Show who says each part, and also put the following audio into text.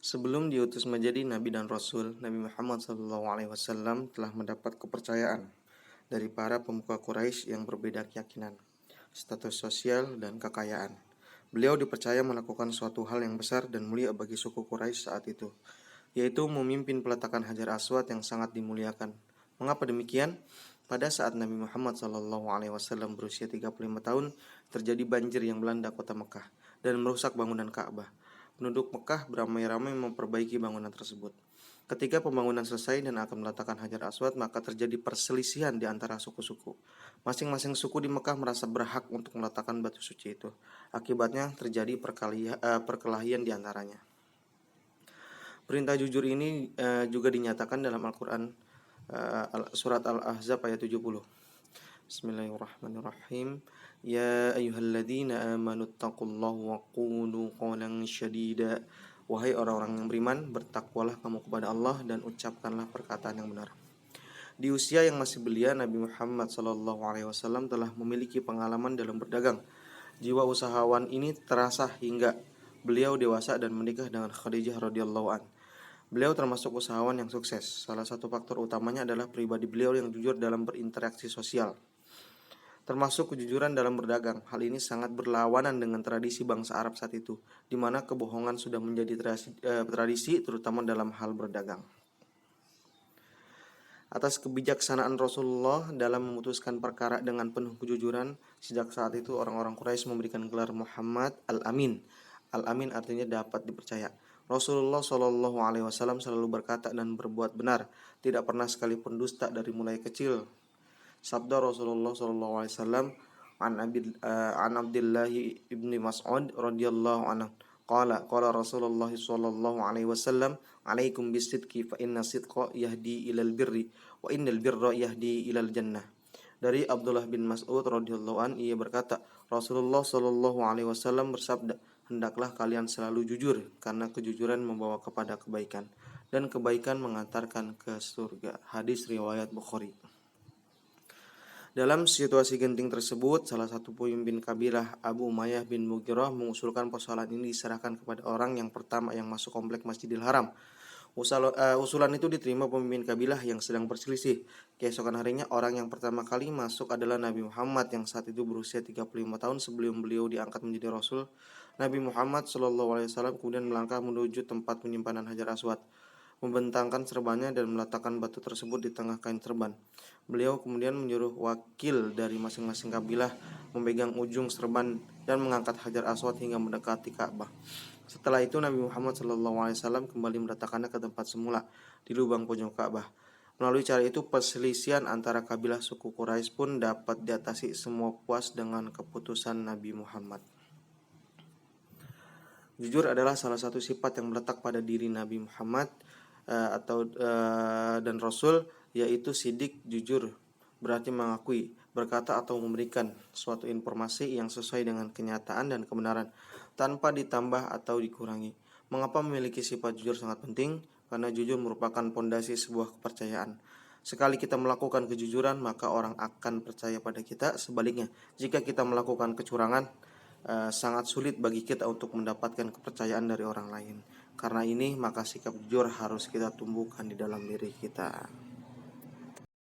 Speaker 1: Sebelum diutus menjadi nabi dan rasul, Nabi Muhammad SAW telah mendapat kepercayaan dari para pemuka Quraisy yang berbeda keyakinan, status sosial, dan kekayaan. Beliau dipercaya melakukan suatu hal yang besar dan mulia bagi suku Quraisy saat itu, yaitu memimpin peletakan Hajar Aswad yang sangat dimuliakan. Mengapa demikian? Pada saat Nabi Muhammad SAW berusia 35 tahun, terjadi banjir yang melanda kota Mekah dan merusak bangunan Ka'bah. Penduduk Mekah beramai-ramai memperbaiki bangunan tersebut. Ketika pembangunan selesai dan akan meletakkan Hajar Aswad, maka terjadi perselisihan di antara suku-suku. Masing-masing suku di Mekah merasa berhak untuk meletakkan batu suci itu. Akibatnya terjadi perkelahian di antaranya. Perintah jujur ini juga dinyatakan dalam Al-Quran, surat Al-Ahzab ayat 70. Bismillahirrahmanirrahim. Ya ayyuhalladzina amanu taqullaha wa qulu qawlan syadida. Wahai orang-orang yang beriman, bertakwalah kamu kepada Allah dan ucapkanlah perkataan yang benar. Di usia yang masih belia, Nabi Muhammad SAW telah memiliki pengalaman dalam berdagang. Jiwa usahawan ini terasa hingga beliau dewasa dan menikah dengan Khadijah radhiyallahu an. Beliau termasuk usahawan yang sukses. Salah satu faktor utamanya adalah pribadi beliau yang jujur dalam berinteraksi sosial, termasuk kejujuran dalam berdagang. Hal ini sangat berlawanan dengan tradisi bangsa Arab saat itu, di mana kebohongan sudah menjadi tradisi terutama dalam hal berdagang. Atas kebijaksanaan Rasulullah dalam memutuskan perkara dengan penuh kejujuran, sejak saat itu orang-orang Quraisy memberikan gelar Muhammad Al-Amin. Al-Amin artinya dapat dipercaya. Rasulullah SAW selalu berkata dan berbuat benar, tidak pernah sekalipun dusta dari mulai kecil. Sabda Rasulullah SAW an Abdullah ibni Mas'ud radhiyallahu anhu qala Rasulullah sallallahu alaihi wasallam alaikum bisidqi fa inna sidqa yahdi ilal birri wa innal birra yahdi ilal jannah. Dari Abdullah bin Mas'ud radhiyallahu an, ia berkata, Rasulullah sallallahu alaihi wasallam bersabda, hendaklah kalian selalu jujur karena kejujuran membawa kepada kebaikan dan kebaikan mengantarkan ke surga. Hadis riwayat Bukhari. Dalam situasi genting tersebut, salah satu pemimpin kabilah Abu Umayyah bin Mughirah mengusulkan persoalan ini diserahkan kepada orang yang pertama yang masuk komplek Masjidil Haram. Usulan itu diterima pemimpin kabilah yang sedang berselisih. Keesokan harinya, orang yang pertama kali masuk adalah Nabi Muhammad yang saat itu berusia 35 tahun sebelum beliau diangkat menjadi Rasul. Nabi Muhammad SAW kemudian melangkah menuju tempat penyimpanan Hajar Aswad, membentangkan serbannya dan meletakkan batu tersebut di tengah kain serban. Beliau kemudian menyuruh wakil dari masing-masing kabilah memegang ujung serban dan mengangkat Hajar Aswad hingga mendekati Ka'bah. Setelah itu Nabi Muhammad SAW kembali meletakkannya ke tempat semula di lubang pojok Ka'bah. Melalui cara itu, perselisihan antara kabilah suku Quraisy pun dapat diatasi semua puas dengan keputusan Nabi Muhammad. Jujur adalah salah satu sifat yang meletak pada diri Nabi Muhammad dan Rasul, yaitu sidik, jujur, berarti mengakui, berkata atau memberikan suatu informasi yang sesuai dengan kenyataan dan kebenaran, tanpa ditambah atau dikurangi. Mengapa memiliki sifat jujur sangat penting? Karena jujur merupakan pondasi sebuah kepercayaan. Sekali kita melakukan kejujuran, maka orang akan percaya pada kita. Sebaliknya, jika kita melakukan kecurangan, sangat sulit bagi kita untuk mendapatkan kepercayaan dari orang lain. Karena ini, maka sikap jujur harus kita tumbuhkan di dalam diri kita.